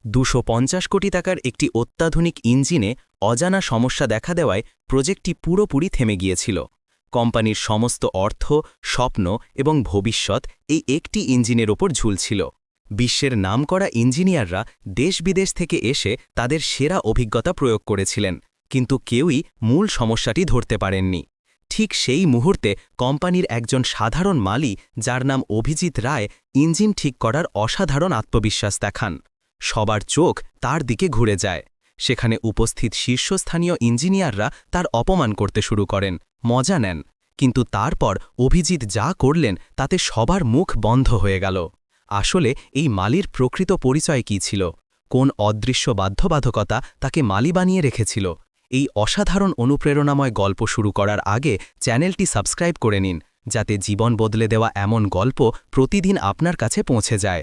250 কোটি টাকার একটি অত্যাধুনিক ইঞ্জিনে অজানা সমস্যা দেখা দেওয়ায় প্রজেক্টটি পুরোপুরি থেমে গিয়েছিল। কোম্পানির সমস্ত অর্থ, স্বপ্ন এবং ভবিষ্যৎ এই একটি ইঞ্জিনের ওপর ঝুলছিল। বিশ্বের নামকরা ইঞ্জিনিয়াররা দেশ-বিদেশ থেকে এসে তাদের সেরা অভিজ্ঞতা প্রয়োগ করেছিলেন, কিন্তু কেউই মূল সমস্যাটি ধরতে পারেননি। ঠিক সেই মুহূর্তে কোম্পানির একজন সাধারণ মালি, যার নাম অভিজিৎ রায়, ইঞ্জিন ঠিক করার অসাধারণ আত্মবিশ্বাস দেখান। সবার চোখ তার দিকে ঘুরে যায়। সেখানে উপস্থিত শীর্ষস্থানীয় ইঞ্জিনিয়াররা তার অপমান করতে শুরু করেন, মজা নেন। কিন্তু তারপর অভিজিৎ যা করলেন তাতে সবার মুখ বন্ধ হয়ে গেল। আসলে এই মালির প্রকৃত পরিচয় কী ছিল? কোন অদৃশ্য বাধ্যবাধকতা তাকে মালি বানিয়ে রেখেছিল? এই অসাধারণ অনুপ্রেরণাময় গল্প শুরু করার আগে চ্যানেলটি সাবস্ক্রাইব করে নিন, যাতে জীবন বদলে দেওয়া এমন গল্প প্রতিদিন আপনার কাছে পৌঁছে যায়।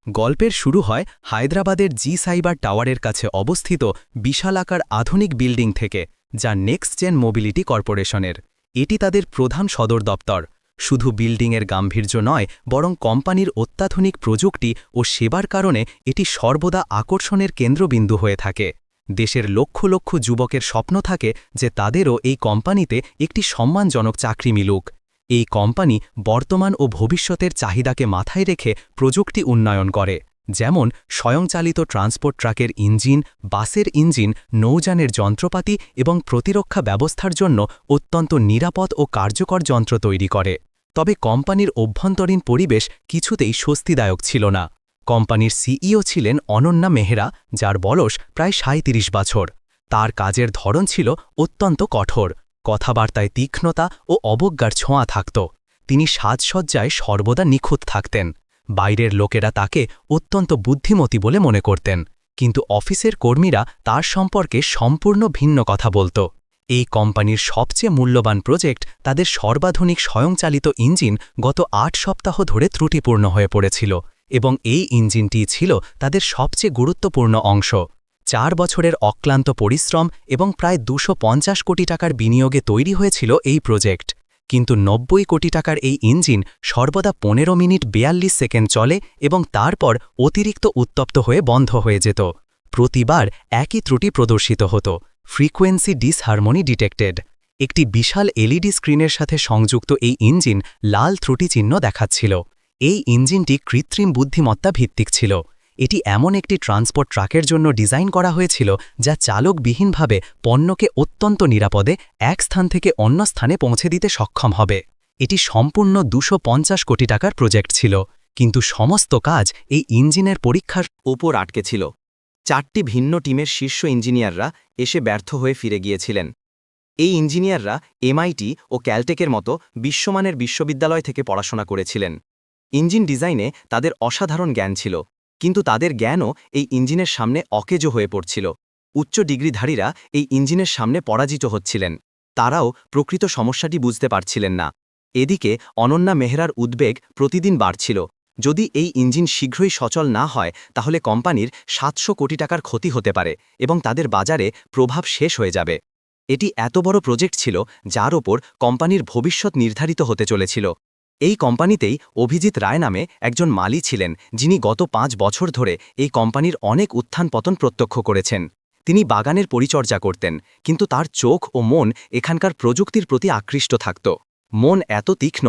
গল্পের শুরু হয় হায়দ্রাবাদের জি সাইবার টাওয়ারের কাছে অবস্থিত বিশালাকার আধুনিক বিল্ডিং থেকে, যা নেক্সট জেন মোবিলিটি কর্পোরেশনের। এটি তাদের প্রধান সদর দপ্তর। শুধু বিল্ডিংয়ের গাম্ভীর্য নয়, বরং কোম্পানির অত্যাধুনিক প্রযুক্তি ও সেবার কারণে এটি সর্বদা আকর্ষণের কেন্দ্রবিন্দু হয়ে থাকে। দেশের লক্ষ লক্ষ যুবকের স্বপ্ন থাকে যে তাদেরও এই কোম্পানিতে একটি সম্মানজনক চাকরি মিলুক। এই কোম্পানি বর্তমান ও ভবিষ্যতের চাহিদাকে মাথায় রেখে প্রযুক্তি উন্নয়ন করে, যেমন স্বয়ংচালিত ট্রান্সপোর্ট ট্রাকের ইঞ্জিন, বাসের ইঞ্জিন, নৌযানের যন্ত্রপাতি এবং প্রতিরক্ষা ব্যবস্থার জন্য অত্যন্ত নিরাপদ ও কার্যকর যন্ত্র তৈরি করে। তবে কোম্পানির অভ্যন্তরীণ পরিবেশ কিছুতেই স্বস্তিদায়ক ছিল না। কোম্পানির সিইও ছিলেন অনন্যা মেহরা, যার বয়স প্রায় ৩৭ বছর। তার কাজের ধরন ছিল অত্যন্ত কঠোর। কথাবার্তায় তীক্ষ্ণতা ও অবজ্ঞার ছোঁয়া থাকত। তিনি সাজসজ্জায় সর্বদা নিখুঁত থাকতেন। বাইরের লোকেরা তাকে অত্যন্ত বুদ্ধিমতী বলে মনে করতেন, কিন্তু অফিসের কর্মীরা তার সম্পর্কে সম্পূর্ণ ভিন্ন কথা বলত। এই কোম্পানির সবচেয়ে মূল্যবান প্রজেক্ট, তাদের সর্বাধুনিক স্বয়ংচালিত ইঞ্জিন, গত ৮ সপ্তাহ ধরে ত্রুটিপূর্ণ হয়ে পড়েছিল, এবং এই ইঞ্জিনটিই ছিল তাদের সবচেয়ে গুরুত্বপূর্ণ অংশ। ৪ বছরের অক্লান্ত পরিশ্রম এবং প্রায় ২৫০ কোটি টাকার বিনিয়োগে তৈরি হয়েছিল এই প্রজেক্ট। কিন্তু ৯০ কোটি টাকার এই ইঞ্জিন সর্বদা ১৫ মিনিট ৪২ সেকেন্ড চলে এবং তারপর অতিরিক্ত উত্তপ্ত হয়ে বন্ধ হয়ে যেত। প্রতিবার একই ত্রুটি প্রদর্শিত হতো, ফ্রিকোয়েন্সি ডিসহারমোনি ডিটেক্টেড। একটি বিশাল এলইডি স্ক্রিনের সাথে সংযুক্ত এই ইঞ্জিন লাল ত্রুটি চিহ্ন দেখাচ্ছিল। এই ইঞ্জিনটি কৃত্রিম বুদ্ধিমত্তা ভিত্তিক ছিল। এটি এমন একটি ট্রান্সপোর্ট ট্রাকের জন্য ডিজাইন করা হয়েছিল যা চালকবিহীনভাবে পণ্যকে অত্যন্ত নিরাপদে এক স্থান থেকে অন্য স্থানে পৌঁছে দিতে সক্ষম হবে। এটি সম্পূর্ণ ২৫০ কোটি টাকার প্রজেক্ট ছিল, কিন্তু সমস্ত কাজ এই ইঞ্জিনের পরীক্ষার ওপর আটকে ছিল। ৪টি ভিন্ন টিমের শীর্ষ ইঞ্জিনিয়াররা এসে ব্যর্থ হয়ে ফিরে গিয়েছিলেন। এই ইঞ্জিনিয়াররা এমআইটি ও ক্যালটেকের মতো বিশ্বমানের বিশ্ববিদ্যালয় থেকে পড়াশোনা করেছিলেন। ইঞ্জিন ডিজাইনে তাদের অসাধারণ জ্ঞান ছিল, কিন্তু তাদের জ্ঞানও এই ইঞ্জিনের সামনে অকেজো হয়ে পড়ছিল। উচ্চ ডিগ্রিধারীরা এই ইঞ্জিনের সামনে পরাজিত হচ্ছিলেন। তারাও প্রকৃত সমস্যাটি বুঝতে পারছিলেন না। এদিকে অনন্যা মেহরার উদ্বেগ প্রতিদিন বাড়ছিল। যদি এই ইঞ্জিন শীঘ্রই সচল না হয়, তাহলে কোম্পানির ৭০০ কোটি টাকার ক্ষতি হতে পারে এবং তাদের বাজারে প্রভাব শেষ হয়ে যাবে। এটি এত বড় প্রজেক্ট ছিল যার ওপর কোম্পানির ভবিষ্যৎ নির্ধারিত হতে চলেছিল। এই কোম্পানিতেই অভিজিৎ রায় নামে একজন মালি ছিলেন, যিনি গত ৫ বছর ধরে এই কোম্পানির অনেক উত্থান পতন প্রত্যক্ষ করেছেন। তিনি বাগানের পরিচর্যা করতেন, কিন্তু তার চোখ ও মন এখানকার প্রযুক্তির প্রতি আকৃষ্ট থাকত। মন এত তীক্ষ্ণ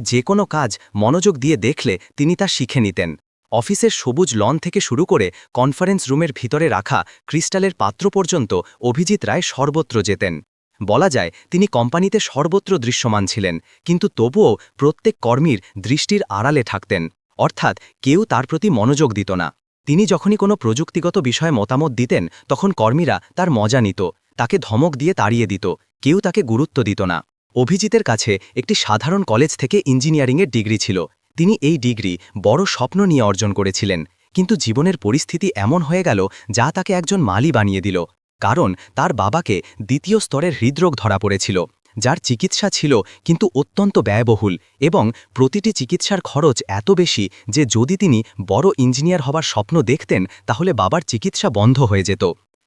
যে কোনো কাজ মনোযোগ দিয়ে দেখলে তিনি তা শিখে নিতেন। অফিসের সবুজ লন থেকে শুরু করে কনফারেন্স রুমের ভিতরে রাখা ক্রিস্টালের পাত্র পর্যন্ত অভিজিৎ রায় সর্বত্র যেতেন। বলা যায় তিনি কোম্পানিতে সর্বত্র দৃশ্যমান ছিলেন, কিন্তু তবুও প্রত্যেক কর্মীর দৃষ্টির আড়ালে থাকতেন, অর্থাৎ কেউ তার প্রতি মনোযোগ দিত না। তিনি যখনই কোনো প্রযুক্তিগত বিষয়ে মতামত দিতেন, তখন কর্মীরা তার মজা নিত, তাকে ধমক দিয়ে তাড়িয়ে দিত, কেউ তাকে গুরুত্ব দিত না। অভিজিতের কাছে একটি সাধারণ কলেজ থেকে ইঞ্জিনিয়ারিংয়ের ডিগ্রি ছিল। তিনি এই ডিগ্রি বড় স্বপ্ন নিয়ে অর্জন করেছিলেন, কিন্তু জীবনের পরিস্থিতি এমন হয়ে গেল যা তাকে একজন মালি বানিয়ে দিল। কারণ তার বাবাকে দ্বিতীয় স্তরের হৃদরোগ ধরা পড়েছিল, যার চিকিৎসা ছিল কিন্তু অত্যন্ত ব্যয়বহুল, এবং প্রতিটি চিকিৎসার খরচ এত বেশি যে যদি তিনি বড় ইঞ্জিনিয়ার হবার স্বপ্ন দেখতেন, তাহলে বাবার চিকিৎসা বন্ধ হয়ে যেত।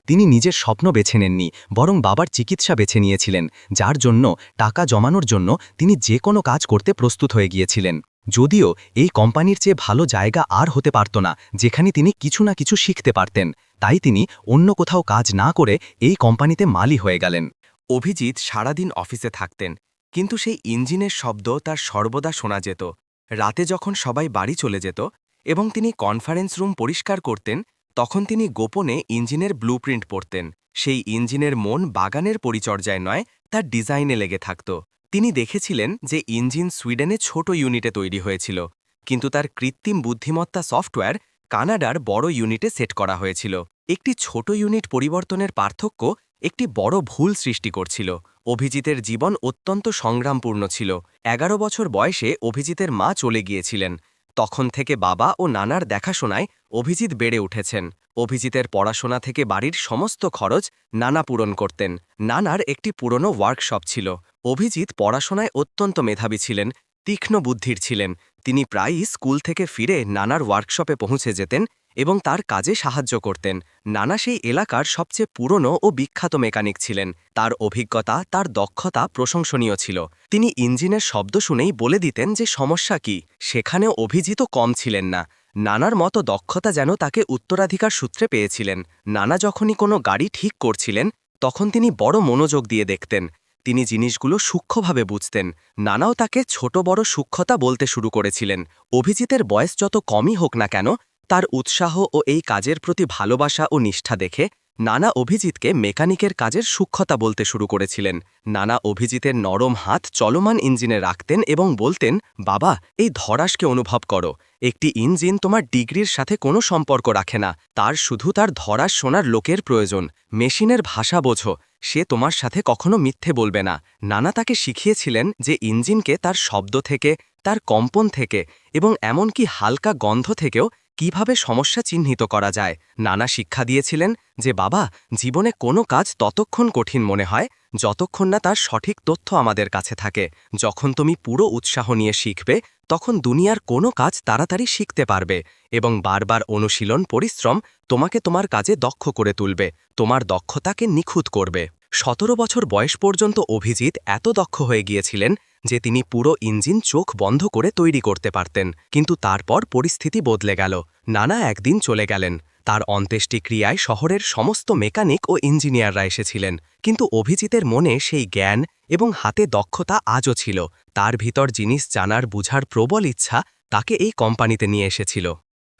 তিনি নিজের স্বপ্ন বেছে নেননি, বরং বাবার চিকিৎসা বেছে নিয়েছিলেন, যার জন্য টাকা জমানোর জন্য তিনি যে কোনো কাজ করতে প্রস্তুত হয়ে গিয়েছিলেন। যদিও এই কোম্পানির চেয়ে ভালো জায়গা আর হতে পারত না, যেখানে তিনি কিছু না কিছু শিখতে পারতেন, তাই তিনি অন্য কোথাও কাজ না করে এই কোম্পানিতে মালি হয়ে গেলেন। অভিজিৎ সারাদিন অফিসে থাকতেন, কিন্তু সেই ইঞ্জিনের শব্দ তার সর্বদা শোনা যেত। রাতে যখন সবাই বাড়ি চলে যেত এবং তিনি কনফারেন্স রুম পরিষ্কার করতেন, তখন তিনি গোপনে ইঞ্জিনের ব্লুপ্রিন্ট পড়তেন। সেই ইঞ্জিনের মন বাগানের পরিচর্যায় নয়, তার ডিজাইনে লেগে থাকত। তিনি দেখেছিলেন যে ইঞ্জিন সুইডেনে ছোট ইউনিটে তৈরি হয়েছিল, কিন্তু তার কৃত্রিম বুদ্ধিমত্তা সফটওয়্যার কানাডার বড় ইউনিটে সেট করা হয়েছিল। একটি ছোট ইউনিট পরিবর্তনের পার্থক্য একটি বড় ভুল সৃষ্টি করছিল। অভিজিতের জীবন অত্যন্ত সংগ্রামপূর্ণ ছিল। 11 বছর বয়সে অভিজিতের মা চলে গিয়েছিলেন। তখন থেকে বাবা ও নানার দেখাশোনায় অভিজিৎ বেড়ে উঠেছেন। অভিজিতের পড়াশোনা থেকে বাড়ির সমস্ত খরচ নানা পূরণ করতেন। নানার একটি পুরনো ওয়ার্কশপ ছিল। অভিজিৎ পড়াশোনায় অত্যন্ত মেধাবী ছিলেন, তীক্ষ্ণ বুদ্ধির ছিলেন। তিনি প্রায়ই স্কুল থেকে ফিরে নানার ওয়ার্কশপে পৌঁছে যেতেন এবং তার কাজে সাহায্য করতেন। নানা সেই এলাকার সবচেয়ে পুরনো ও বিখ্যাত মেকানিক ছিলেন। তার অভিজ্ঞতা, তার দক্ষতা প্রশংসনীয় ছিল। তিনি ইঞ্জিনের শব্দ শুনেই বলে দিতেন যে সমস্যা কি। সেখানেও অভিজিৎ কম ছিলেন না। নানার মতো দক্ষতা যেন তাকে উত্তরাধিকার সূত্রে পেয়েছিলেন। নানা যখনই কোনো গাড়ি ঠিক করছিলেন, তখন তিনি বড় মনোযোগ দিয়ে দেখতেন। তিনি জিনিসগুলো সূক্ষ্মভাবে বুঝতেন। নানাও তাকে ছোট বড় সূক্ষ্মতা বলতে শুরু করেছিলেন। অভিজিতের বয়স যত কমই হোক না কেন, তার উৎসাহ ও এই কাজের প্রতি ভালোবাসা ও নিষ্ঠা দেখে নানা অভিজিৎকে মেকানিকের কাজের সূক্ষ্মতা বলতে শুরু করেছিলেন। নানা অভিজিতের নরম হাত চলমান ইঞ্জিনে রাখতেন এবং বলতেন, বাবা, এই ধরাসকে অনুভব করো। একটি ইঞ্জিন তোমার ডিগ্রির সাথে কোনো সম্পর্ক রাখে না, তার শুধু তার ধরাস শোনার লোকের প্রয়োজন। মেশিনের ভাষা বোঝো, সে তোমার সাথে কখনো মিথ্যে বলবে না। নানা তাকে শিখিয়েছিলেন যে ইঞ্জিনকে তার শব্দ থেকে, তার কম্পন থেকে এবং এমনকি হালকা গন্ধ থেকেও কিভাবে সমস্যা চিহ্নিত করা যায়। নানা শিক্ষা দিয়েছিলেন যে বাবা, জীবনে কোনো কাজ ততক্ষণ কঠিন মনে হয় যতক্ষণ না তার সঠিক তথ্য আমাদের কাছে থাকে। যখন তুমি পুরো উৎসাহ নিয়ে শিখবে, তখন দুনিয়ার কোনো কাজ তাড়াতাড়ি শিখতে পারবে এবং বারবার অনুশীলন, পরিশ্রম তোমাকে তোমার কাজে দক্ষ করে তুলবে, তোমার দক্ষতাকে নিখুঁত করবে। 17 বছর বয়স পর্যন্ত অভিজিৎ এত দক্ষ হয়ে গিয়েছিলেন যে তিনি পুরো ইঞ্জিন চোখ বন্ধ করে তৈরি করতে পারতেন। কিন্তু তারপর পরিস্থিতি বদলে গেল। নানা একদিন চলে গেলেন। তার অন্ত্যেষ্টিক্রিয়ায় শহরের সমস্ত মেকানিক ও ইঞ্জিনিয়াররা এসেছিলেন, কিন্তু অভিজিতের মনে সেই জ্ঞান এবং হাতে দক্ষতা আজও ছিল। তার ভিতর জিনিস জানার বুঝার প্রবল ইচ্ছা তাকে এই কোম্পানিতে নিয়ে এসেছিল।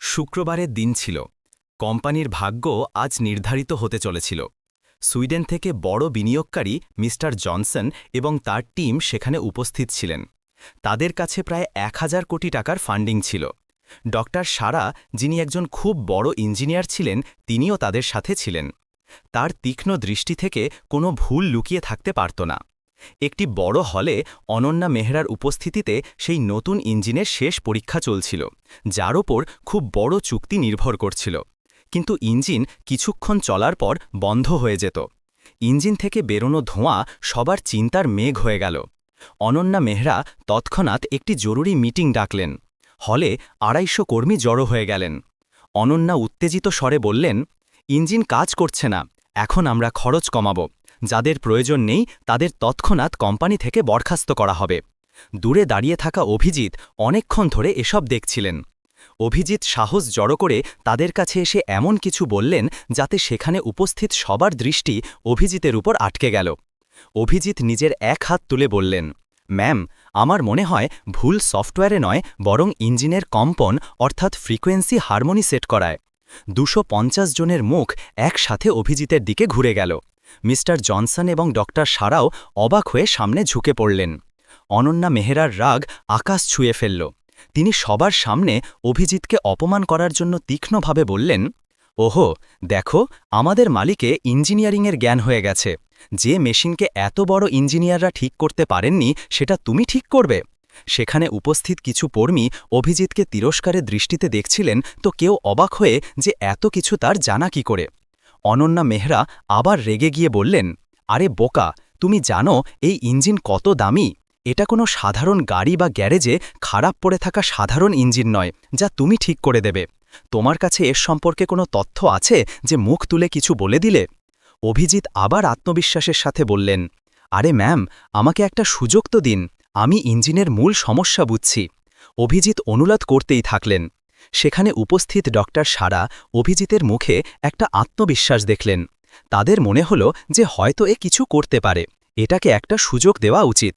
শুক্রবারের দিন ছিল। কোম্পানির ভাগ্য আজ নির্ধারিত হতে চলেছিল। সুইডেন থেকে বড় বিনিয়োগকারী মিস্টার জনসন এবং তার টিম সেখানে উপস্থিত ছিলেন। তাদের কাছে প্রায় 1000 কোটি টাকার ফান্ডিং ছিল। ডক্টর সারা, যিনি একজন খুব বড় ইঞ্জিনিয়ার ছিলেন, তিনিও তাদের সাথে ছিলেন। তার তীক্ষ্ণ দৃষ্টি থেকে কোনো ভুল লুকিয়ে থাকতে পারত না। একটি বড় হলে অনন্যা মেহরার উপস্থিতিতে সেই নতুন ইঞ্জিনের শেষ পরীক্ষা চলছিল, যার ওপর খুব বড় চুক্তি নির্ভর করছিল। কিন্তু ইঞ্জিন কিছুক্ষণ চলার পর বন্ধ হয়ে যেত। ইঞ্জিন থেকে বেরোনো ধোঁয়া সবার চিন্তার মেঘ হয়ে গেল। অনন্যা মেহরা তৎক্ষণাৎ একটি জরুরি মিটিং ডাকলেন। হলে 250 কর্মী জড়ো হয়ে গেলেন। অনন্যা উত্তেজিত স্বরে বললেন, ইঞ্জিন কাজ করছে না, এখন আমরা খরচ কমাব। যাদের প্রয়োজন নেই তাদের তৎক্ষণাৎ কোম্পানি থেকে বরখাস্ত করা হবে। দূরে দাঁড়িয়ে থাকা অভিজিৎ অনেকক্ষণ ধরে এসব দেখছিলেন। অভিজিৎ সাহস জড়ো করে তাদের কাছে এসে এমন কিছু বললেন যাতে সেখানে উপস্থিত সবার দৃষ্টি অভিজিতের উপর আটকে গেল। অভিজিৎ নিজের এক হাত তুলে বললেন, ম্যাম, আমার মনে হয় ভুল সফটওয়্যারে নয়, বরং ইঞ্জিনের কম্পন অর্থাৎ ফ্রিকোয়েন্সি হারমোনি সেট করায়। 250 জনের মুখ একসাথে অভিজিতের দিকে ঘুরে গেল। মিস্টার জনসন এবং ডক্টর সারাও অবাক হয়ে সামনে ঝুঁকে পড়লেন। অনন্যা মেহরার রাগ আকাশ ছুঁয়ে ফেলল। তিনি সবার সামনে অভিজিৎকে অপমান করার জন্য তীক্ষ্ণভাবে বললেন, ওহো, দেখো, আমাদের মালিকে ইঞ্জিনিয়ারিংয়ের জ্ঞান হয়ে গেছে। যে মেশিনকে এত বড় ইঞ্জিনিয়াররা ঠিক করতে পারেননি, সেটা তুমি ঠিক করবে? সেখানে উপস্থিত কিছু কর্মী অভিজিৎকে তিরস্কারের দৃষ্টিতে দেখছিলেন, তো কেউ অবাক হয়ে যে এত কিছু তার জানা কি করে। অনন্যা মেহরা আবার রেগে গিয়ে বললেন, আরে বোকা, তুমি জানো এই ইঞ্জিন কত দামি? এটা কোনো সাধারণ গাড়ি বা গ্যারেজে খারাপ পড়ে থাকা সাধারণ ইঞ্জিন নয়, যা তুমি ঠিক করে দেবে। তোমার কাছে এর সম্পর্কে কোনো তথ্য আছে যে মুখ তুলে কিছু বলে দিলে? অভিজিৎ আবার আত্মবিশ্বাসের সাথে বললেন, আরে ম্যাম, আমাকে একটা সুযোগ তো দিন, আমি ইঞ্জিনের মূল সমস্যা বুঝছি। অভিজিৎ অনুরোধ করতেই থাকলেন। সেখানে উপস্থিত ডক্টর সারা অভিজিতের মুখে একটা আত্মবিশ্বাস দেখলেন। তাদের মনে হল যে হয়তো এ কিছু করতে পারে, এটাকে একটা সুযোগ দেওয়া উচিত।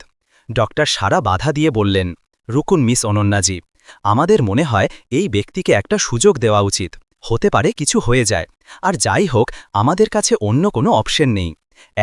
ডক্টর সারা বাধা দিয়ে বললেন, রুকুন মিস অনন্যাজি, আমাদের মনে হয় এই ব্যক্তিকে একটা সুযোগ দেওয়া উচিত। হতে পারে কিছু হয়ে যায়, আর যাই হোক আমাদের কাছে অন্য কোনো অপশন নেই।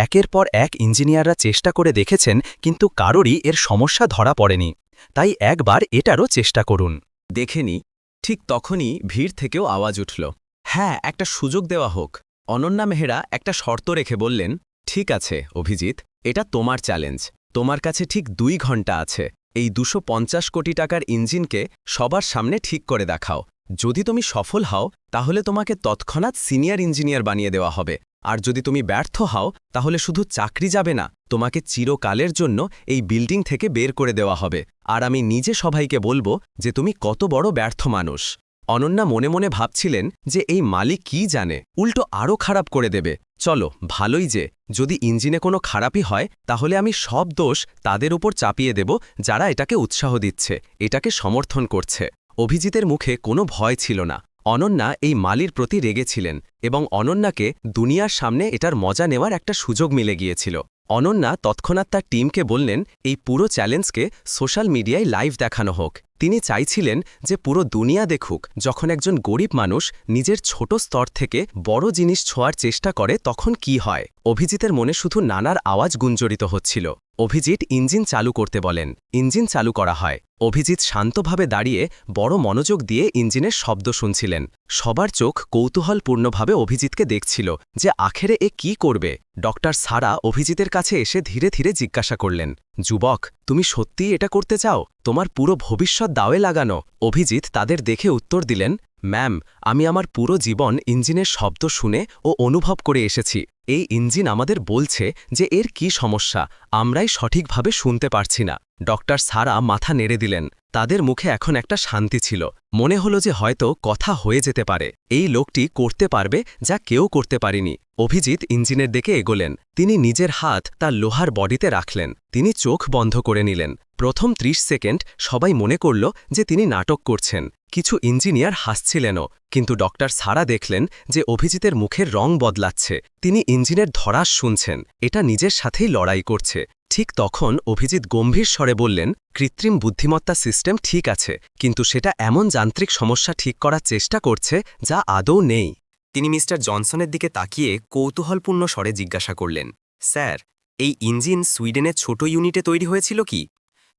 একের পর এক ইঞ্জিনিয়াররা চেষ্টা করে দেখেছেন, কিন্তু কারোরই এর সমস্যা ধরা পড়েনি। তাই একবার এটারও চেষ্টা করুন। দেখেনি, ঠিক তখনই ভিড় থেকেও আওয়াজ উঠল, হ্যাঁ, একটা সুযোগ দেওয়া হোক। অনন্যা মেহরা একটা শর্ত রেখে বললেন, ঠিক আছে অভিজিৎ, এটা তোমার চ্যালেঞ্জ। তোমার কাছে ঠিক 2 ঘন্টা আছে। এই 250 কোটি টাকার ইঞ্জিনকে সবার সামনে ঠিক করে দেখাও। যদি তুমি সফল হও তাহলে তোমাকে তৎক্ষণাৎ সিনিয়র ইঞ্জিনিয়ার বানিয়ে দেওয়া হবে, আর যদি তুমি ব্যর্থ হও তাহলে শুধু চাকরি যাবে না, তোমাকে চিরকালের জন্য এই বিল্ডিং থেকে বের করে দেওয়া হবে। আর আমি নিজে সবাইকে বলবো যে তুমি কত বড় ব্যর্থ মানুষ। অনন্যা মনে মনে ভাবছিলেন যে এই মালিক কি জানে, উল্টো আরও খারাপ করে দেবে। চলো, ভালোই যে যদি ইঞ্জিনে কোনো খারাপই হয় তাহলে আমি সব দোষ তাদের উপর চাপিয়ে দেব যারা এটাকে উৎসাহ দিচ্ছে, এটাকে সমর্থন করছে। অভিজিতের মুখে কোনো ভয় ছিল না। অনন্যা এই মালির প্রতি রেগেছিলেন এবং অনন্যাকে দুনিয়ার সামনে এটার মজা নেওয়ার একটা সুযোগ মিলে গিয়েছিল। অনন্যা তৎক্ষণাৎ তার টিমকে বললেন, এই পুরো চ্যালেঞ্জকে সোশ্যাল মিডিয়ায় লাইভ দেখানো হোক। তিনি চাইছিলেন যে পুরো দুনিয়া দেখুক যখন একজন গরিব মানুষ নিজের ছোট স্তর থেকে বড় জিনিস ছোঁয়ার চেষ্টা করে তখন কি হয়। অভিজিতের মনে শুধু নানার আওয়াজ গুঞ্জরিত হচ্ছিল। অভিজিৎ ইঞ্জিন চালু করতে বলেন। ইঞ্জিন চালু করা হয়। অভিজিৎ শান্তভাবে দাঁড়িয়ে বড় মনোযোগ দিয়ে ইঞ্জিনের শব্দ শুনছিলেন। সবার চোখ কৌতূহলপূর্ণভাবে অভিজিৎকে দেখছিল যে আখেরে এ কি করবে। ডক্টর সারা অভিজিতের কাছে এসে ধীরে ধীরে জিজ্ঞাসা করলেন, যুবক, তুমি সত্যিই এটা করতে চাও? তোমার পুরো ভবিষ্যৎ দাওয়ে লাগানো? অভিজিৎ তাদের দেখে উত্তর দিলেন, ম্যাম, আমি আমার পুরো জীবন ইঞ্জিনের শব্দ শুনে ও অনুভব করে এসেছি। এই ইঞ্জিন আমাদের বলছে যে এর কি সমস্যা, আমরাই সঠিকভাবে শুনতে পারছি না। ডক্টর সারা মাথা নেড়ে দিলেন। তাদের মুখে এখন একটা শান্তি ছিল। মনে হলো যে হয়তো কথা হয়ে যেতে পারে। এই লোকটি করতে পারবে যা কেউ করতে পারেনি। অভিজিৎ ইঞ্জিনের দিকে এগোলেন। তিনি নিজের হাত তার লোহার বডিতে রাখলেন। তিনি চোখ বন্ধ করে নিলেন। প্রথম 30 সেকেন্ড সবাই মনে করল যে তিনি নাটক করছেন। কিছু ইঞ্জিনিয়ার হাসছিলেনও, কিন্তু ডক্টর সারা দেখলেন যে অভিজিতের মুখের রং বদলাচ্ছে। তিনি ইঞ্জিনের ধরাস শুনছেন, এটা নিজের সাথেই লড়াই করছে। ঠিক তখন অভিজিৎ গম্ভীর স্বরে বললেন, কৃত্রিম বুদ্ধিমত্তা সিস্টেম ঠিক আছে, কিন্তু সেটা এমন যান্ত্রিক সমস্যা ঠিক করার চেষ্টা করছে যা আদৌ নেই। তিনি মিস্টার জনসনের দিকে তাকিয়ে কৌতূহলপূর্ণ স্বরে জিজ্ঞাসা করলেন, স্যার, এই ইঞ্জিন সুইডেনের ছোট ইউনিটে তৈরি হয়েছিল কি?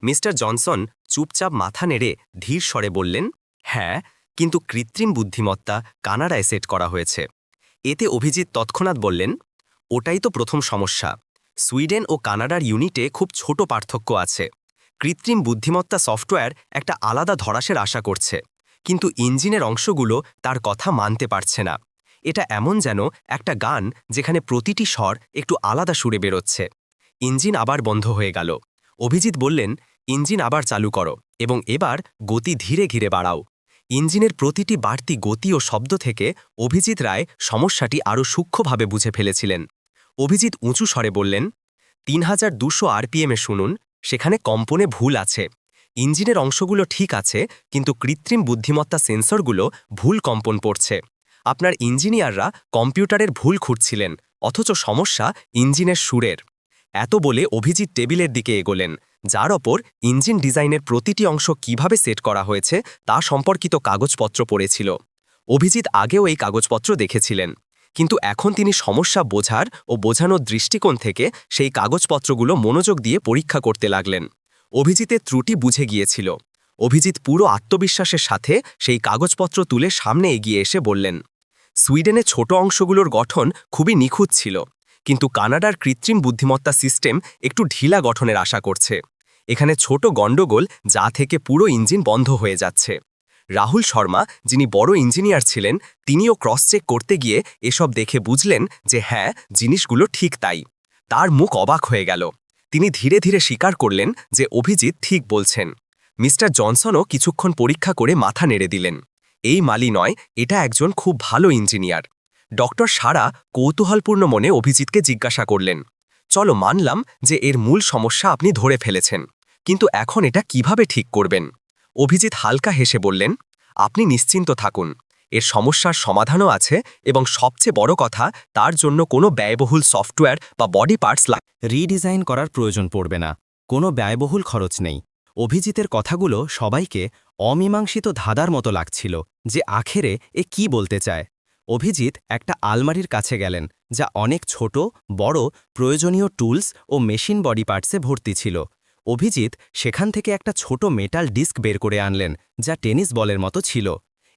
মিস্টার জনসন চুপচাপ মাথা নেড়ে ধীর স্বরে বললেন, হ্যাঁ, কিন্তু কৃত্রিম বুদ্ধিমত্তা কানাডায় সেট করা হয়েছে। এতে অভিজিৎ তৎক্ষণাৎ বললেন, ওটাই তো প্রথম সমস্যা। সুইডেন ও কানাডার ইউনিটে খুব ছোট পার্থক্য আছে। কৃত্রিম বুদ্ধিমত্তা সফটওয়্যার একটা আলাদা ধরাসের আশা করছে, কিন্তু ইঞ্জিনের অংশগুলো তার কথা মানতে পারছে না। এটা এমন যেন একটা গান যেখানে প্রতিটি স্বর একটু আলাদা সুরে বেরোচ্ছে। ইঞ্জিন আবার বন্ধ হয়ে গেল। অভিজিৎ বললেন, ইঞ্জিন আবার চালু করো এবং এবার গতি ধীরে ধীরে বাড়াও। ইঞ্জিনের প্রতিটি বাড়তি গতি ও শব্দ থেকে অভিজিৎ রায় সমস্যাটি আরও সূক্ষ্মভাবে বুঝে ফেলেছিলেন। অভিজিৎ উঁচু স্বরে বললেন, 3200 আরপিএমে শুনুন, সেখানে কম্পনে ভুল আছে। ইঞ্জিনের অংশগুলো ঠিক আছে, কিন্তু কৃত্রিম বুদ্ধিমত্তা সেন্সরগুলো ভুল কম্পন পড়ছে। আপনার ইঞ্জিনিয়াররা কম্পিউটারের ভুল খুঁজছিলেন, অথচ সমস্যা ইঞ্জিনের সুরের। এত বলে অভিজিৎ টেবিলের দিকে এগোলেন, যার ওপর ইঞ্জিন ডিজাইনের প্রতিটি অংশ কিভাবে সেট করা হয়েছে তা সম্পর্কিত কাগজপত্র পড়েছিল। অভিজিৎ আগেও এই কাগজপত্র দেখেছিলেন, কিন্তু এখন তিনি সমস্যা বোঝার ও বোঝানোর দৃষ্টিকোণ থেকে সেই কাগজপত্রগুলো মনোযোগ দিয়ে পরীক্ষা করতে লাগলেন। অভিজিতের ত্রুটি বুঝে গিয়েছিল। অভিজিৎ পুরো আত্মবিশ্বাসের সাথে সেই কাগজপত্র তুলে সামনে এগিয়ে এসে বললেন, সুইডেনে ছোট অংশগুলোর গঠন খুবই নিখুঁত ছিল, কিন্তু কানাডার কৃত্রিম বুদ্ধিমত্তা সিস্টেম একটু ঢিলা গঠনের আশা করছে। এখানে ছোট গণ্ডগোল যা থেকে পুরো ইঞ্জিন বন্ধ হয়ে যাচ্ছে। রাহুল শর্মা, যিনি বড় ইঞ্জিনিয়ার ছিলেন, তিনিও ক্রস চেক করতে গিয়ে এসব দেখে বুঝলেন যে হ্যাঁ, জিনিসগুলো ঠিক তাই। তার মুখ অবাক হয়ে গেল। তিনি ধীরে ধীরে স্বীকার করলেন যে অভিজিৎ ঠিক বলছেন। মিস্টার জনসনও কিছুক্ষণ পরীক্ষা করে মাথা নেড়ে দিলেন। এই মালি নয়, এটা একজন খুব ভালো ইঞ্জিনিয়ার। ডক্টর সারা কৌতূহলপূর্ণ মনে অভিজিৎকে জিজ্ঞাসা করলেন, চলো মানলাম যে এর মূল সমস্যা আপনি ধরে ফেলেছেন, কিন্তু এখন এটা কিভাবে ঠিক করবেন? অভিজিৎ হালকা হেসে বললেন, আপনি নিশ্চিন্ত থাকুন, এর সমস্যার সমাধানও আছে এবং সবচেয়ে বড় কথা, তার জন্য কোনো ব্যয়বহুল সফটওয়্যার বা বডি পার্টস রিডিজাইন করার প্রয়োজন পড়বে না, কোনো ব্যয়বহুল খরচ নেই। অভিজিতের কথাগুলো সবাইকে অমীমাংসিত ধাঁধার মতো লাগছিল, যে আখেরে এ কি বলতে চায়। অভিজিৎ একটা আলমারির কাছে গেলেন, যা অনেক ছোট বড় প্রয়োজনীয় টুলস ও মেশিন বডি পার্টসে ভর্তি ছিল। অভিজিৎ সেখান থেকে একটা ছোট মেটাল ডিস্ক বের করে আনলেন, যা টেনিস বলের মতো ছিল।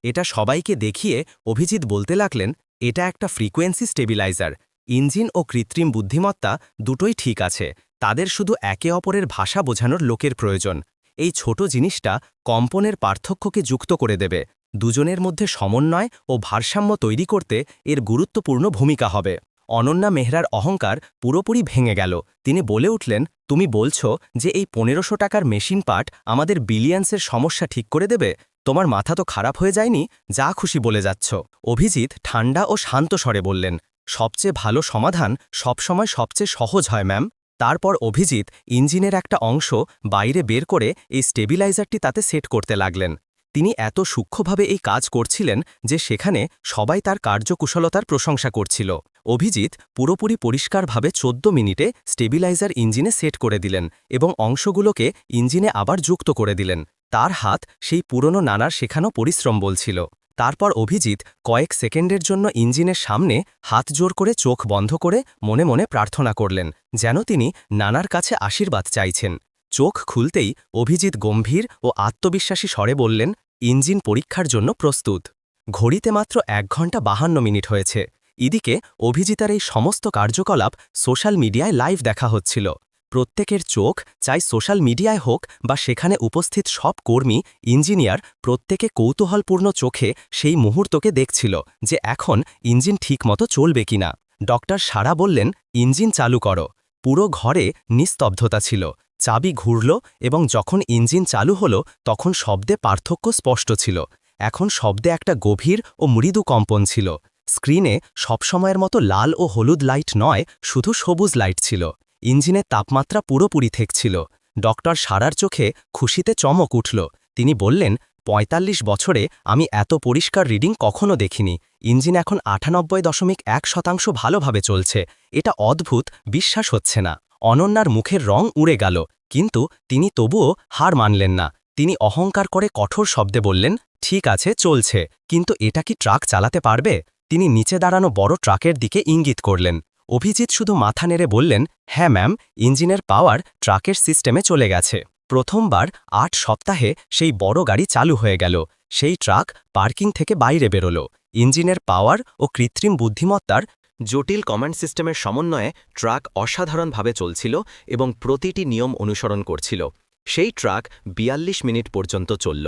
এটা সবাইকে দেখিয়ে অভিজিৎ বলতে লাগলেন, এটা একটা ফ্রিকোয়েন্সি স্টেবিলাইজার। ইঞ্জিন ও কৃত্রিম বুদ্ধিমত্তা দুটোই ঠিক আছে, তাদের শুধু একে অপরের ভাষা বোঝানোর লোকের প্রয়োজন। এই ছোট জিনিসটা কম্পনের পার্থক্যকে যুক্ত করে দেবে, দুজনের মধ্যে সমন্বয় ও ভারসাম্য তৈরি করতে এর গুরুত্বপূর্ণ ভূমিকা হবে। অনন্যা মেহরার অহংকার পুরোপুরি ভেঙে গেল। তিনি বলে উঠলেন, তুমি বলছো যে এই 1500 টাকার মেশিন পার্ট আমাদের বিলিয়ন্সের সমস্যা ঠিক করে দেবে? তোমার মাথা তো খারাপ হয়ে যায়নি? যা খুশি বলে যাচ্ছ। অভিজিৎ ঠান্ডা ও শান্ত স্বরে বললেন, সবচেয়ে ভালো সমাধান সবসময় সবচেয়ে সহজ হয় ম্যাম। তারপর অভিজিৎ ইঞ্জিনের একটা অংশ বাইরে বের করে এই স্টেবিলাইজারটি তাতে সেট করতে লাগলেন। তিনি এত সূক্ষ্মভাবে এই কাজ করছিলেন যে সেখানে সবাই তার কার্যকুশলতার প্রশংসা করছিল। অভিজিৎ পুরোপুরি পরিষ্কারভাবে 14 মিনিটে স্টেবিলাইজার ইঞ্জিনে সেট করে দিলেন এবং অংশগুলোকে ইঞ্জিনে আবার যুক্ত করে দিলেন। তার হাত সেই পুরনো নানার শেখানো পরিশ্রম বলছিল। তারপর অভিজিৎ কয়েক সেকেন্ডের জন্য ইঞ্জিনের সামনে হাত জোর করে চোখ বন্ধ করে মনে মনে প্রার্থনা করলেন, যেন তিনি নানার কাছে আশীর্বাদ চাইছেন। চোখ খুলতেই অভিজিৎ গম্ভীর ও আত্মবিশ্বাসী স্বরে বললেন, ইঞ্জিন পরীক্ষার জন্য প্রস্তুত। ঘড়িতে মাত্র 1 ঘন্টা 52 মিনিট হয়েছে। এদিকে অভিজিতার এই সমস্ত কার্যকলাপ সোশ্যাল মিডিয়ায় লাইভ দেখা হচ্ছিল। প্রত্যেকের চোখ, চাই সোশ্যাল মিডিয়ায় হোক বা সেখানে উপস্থিত সব কর্মী, ইঞ্জিনিয়ার, প্রত্যেকে কৌতূহলপূর্ণ চোখে সেই মুহূর্তকে দেখছিল যে এখন ইঞ্জিন ঠিকমতো চলবে কিনা। ডক্টর সারা বললেন, ইঞ্জিন চালু করো। পুরো ঘরে নিস্তব্ধতা ছিল। চাবি ঘুরল এবং যখন ইঞ্জিন চালু হলো তখন শব্দে পার্থক্য স্পষ্ট ছিল। এখন শব্দে একটা গভীর ও মৃদু কম্পন ছিল। স্ক্রিনে সবসময়ের মতো লাল ও হলুদ লাইট নয়, শুধু সবুজ লাইট ছিল। ইঞ্জিনের তাপমাত্রা পুরোপুরি ঠেকছিল। ডক্টর সারার চোখে খুশিতে চমক উঠল। তিনি বললেন, ৪৫ বছরে আমি এত পরিষ্কার রিডিং কখনো দেখিনি। ইঞ্জিন এখন ৯৮.১% ভালোভাবে চলছে। এটা অদ্ভুত, বিশ্বাস হচ্ছে না। অনন্যার মুখের রং উড়ে গেল, কিন্তু তিনি তবুও হার মানলেন না। তিনি অহংকার করে কঠোর শব্দে বললেন, ঠিক আছে, চলছে, কিন্তু এটা কি ট্রাক চালাতে পারবে? তিনি নিচে দাঁড়ানো বড় ট্রাকের দিকে ইঙ্গিত করলেন। অভিজিৎ শুধু মাথা নেড়ে বললেন, হ্যাঁ ম্যাম, ইঞ্জিনের পাওয়ার ট্রাকের সিস্টেমে চলে গেছে। প্রথমবার ৮ সপ্তাহে সেই বড় গাড়ি চালু হয়ে গেল। সেই ট্রাক পার্কিং থেকে বাইরে বেরোল। ইঞ্জিনের পাওয়ার ও কৃত্রিম বুদ্ধিমত্তার জটিল কমান্ড সিস্টেমের সমন্বয়ে ট্রাক অসাধারণভাবে চলছিল এবং প্রতিটি নিয়ম অনুসরণ করছিল। সেই ট্রাক ৪২ মিনিট পর্যন্ত চলল।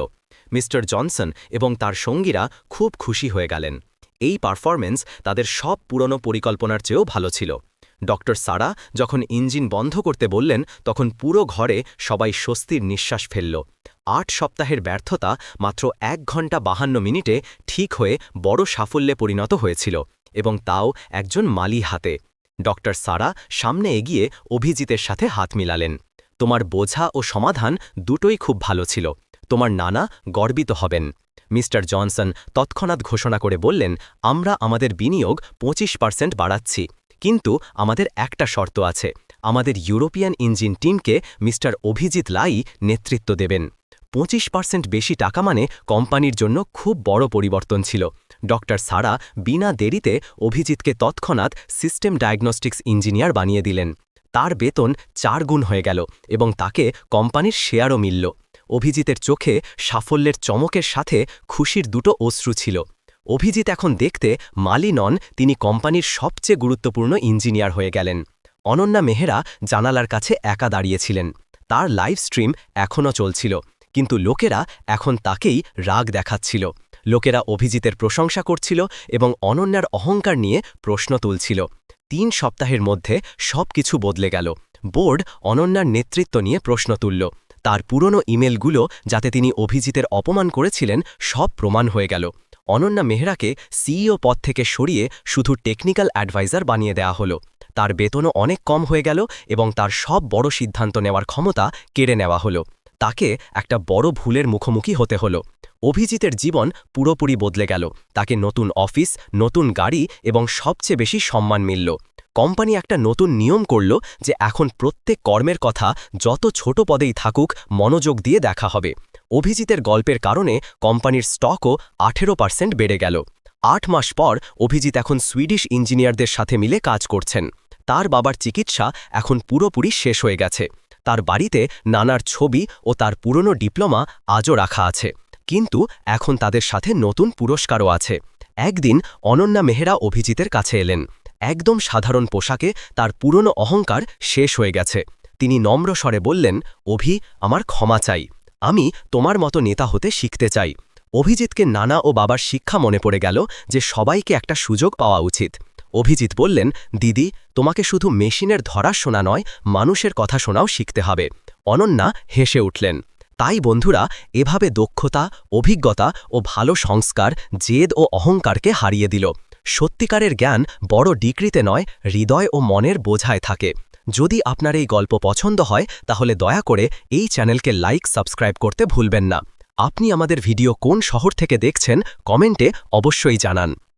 মিস্টার জনসন এবং তার সঙ্গীরা খুব খুশি হয়ে গেলেন। এই পারফরম্যান্স তাদের সব পুরনো পরিকল্পনার চেয়েও ভালো ছিল। ডক্টর সারা যখন ইঞ্জিন বন্ধ করতে বললেন তখন পুরো ঘরে সবাই স্বস্তির নিঃশ্বাস ফেলল। ৮ সপ্তাহের ব্যর্থতা মাত্র ১ ঘন্টা ৫২ মিনিটে ঠিক হয়ে বড় সাফল্যে পরিণত হয়েছিল, এবং তাও একজন মালি হাতে। ডক্টর সারা সামনে এগিয়ে অভিজিতের সাথে হাত মিলালেন। তোমার বোঝা ও সমাধান দুটোই খুব ভালো ছিল। তোমার নানা গর্বিত হবেন। মিস্টার জনসন তৎক্ষণাৎ ঘোষণা করে বললেন, আমরা আমাদের বিনিয়োগ ২৫% বাড়াচ্ছি, কিন্তু আমাদের একটা শর্ত আছে। আমাদের ইউরোপিয়ান ইঞ্জিন টিমকে মিস্টার অভিজিৎ লাই নেতৃত্ব দেবেন। ২৫% বেশি টাকা মানে কোম্পানির জন্য খুব বড় পরিবর্তন ছিল। ডক্টর সারা বিনা দেরিতে অভিজিৎকে তৎক্ষণাৎ সিস্টেম ডায়াগনস্টিক্স ইঞ্জিনিয়ার বানিয়ে দিলেন। তার বেতন ৪ গুণ হয়ে গেল এবং তাকে কোম্পানির শেয়ারও মিলল। অভিজিতের চোখে সাফল্যের চমকের সাথে খুশির দুটো অশ্রু ছিল। অভিজিৎ এখন দেখতে মালি নন, তিনি কোম্পানির সবচেয়ে গুরুত্বপূর্ণ ইঞ্জিনিয়ার হয়ে গেলেন। অনন্যা মেহরা জানালার কাছে একা দাঁড়িয়েছিলেন। তার লাইভ স্ট্রিম এখনও চলছিল, কিন্তু লোকেরা এখন তাকেই রাগ দেখাচ্ছিল। লোকেরা অভিজিতের প্রশংসা করছিল এবং অনন্যার অহংকার নিয়ে প্রশ্ন তুলছিল। ৩ সপ্তাহের মধ্যে সব কিছু বদলে গেল। বোর্ড অনন্যার নেতৃত্ব নিয়ে প্রশ্ন তুলল। তার পুরনো ইমেলগুলো, যাতে তিনি অভিজিতের অপমান করেছিলেন, সব প্রমাণ হয়ে গেল। অনন্যা মেহরাকে সিইও পদ থেকে সরিয়ে শুধু টেকনিক্যাল অ্যাডভাইজার বানিয়ে দেওয়া হলো। তার বেতনও অনেক কম হয়ে গেল এবং তার সব বড় সিদ্ধান্ত নেওয়ার ক্ষমতা কেড়ে নেওয়া হলো। তাকে একটা বড় ভুলের মুখোমুখি হতে হলো। অভিজিতের জীবন পুরোপুরি বদলে গেল। তাকে নতুন অফিস, নতুন গাড়ি এবং সবচেয়ে বেশি সম্মান মিলল। কোম্পানি একটা নতুন নিয়ম করল যে এখন প্রত্যেক কর্মের কথা যত ছোট পদেই থাকুক মনোযোগ দিয়ে দেখা হবে। অভিজিতের গল্পের কারণে কোম্পানির স্টকও 18% বেড়ে গেল। 8 মাস পর অভিজিৎ এখন সুইডিশ ইঞ্জিনিয়ারদের সাথে মিলে কাজ করছেন। তার বাবার চিকিৎসা এখন পুরোপুরি শেষ হয়ে গেছে। তার বাড়িতে নানার ছবি ও তার পুরনো ডিপ্লোমা আজও রাখা আছে, কিন্তু এখন তাদের সাথে নতুন পুরস্কারও আছে। একদিন অনন্যা মেহরা অভিজিতের কাছে এলেন। একদম সাধারণ পোশাকে তার পুরনো অহংকার শেষ হয়ে গেছে। তিনি নম্র স্বরে বললেন, অভি, আমার ক্ষমা চাই। আমি তোমার মতো নেতা হতে শিখতে চাই। অভিজিৎকে নানা ও বাবার শিক্ষা মনে পড়ে গেল যে সবাইকে একটা সুযোগ পাওয়া উচিত। অভিজিৎ বললেন, দিদি, তোমাকে শুধু মেশিনের ধরা শোনা নয়, মানুষের কথা শোনাও শিখতে হবে। অনন্যা হেসে উঠলেন। তাই বন্ধুরা, এভাবে দক্ষতা, অভিজ্ঞতা ও ভালো সংস্কার জেদ ও অহংকারকে হারিয়ে দিল। সত্যিকারের জ্ঞান বড় ডিগ্রিতে নয়, হৃদয় ও মনের বোঝায় থাকে। যদি আপনার এই গল্প পছন্দ হয় তাহলে দয়া করে এই চ্যানেলকে লাইক, সাবস্ক্রাইব করতে ভুলবেন না। আপনি আমাদের ভিডিও কোন শহর থেকে দেখছেন কমেন্টে অবশ্যই জানান।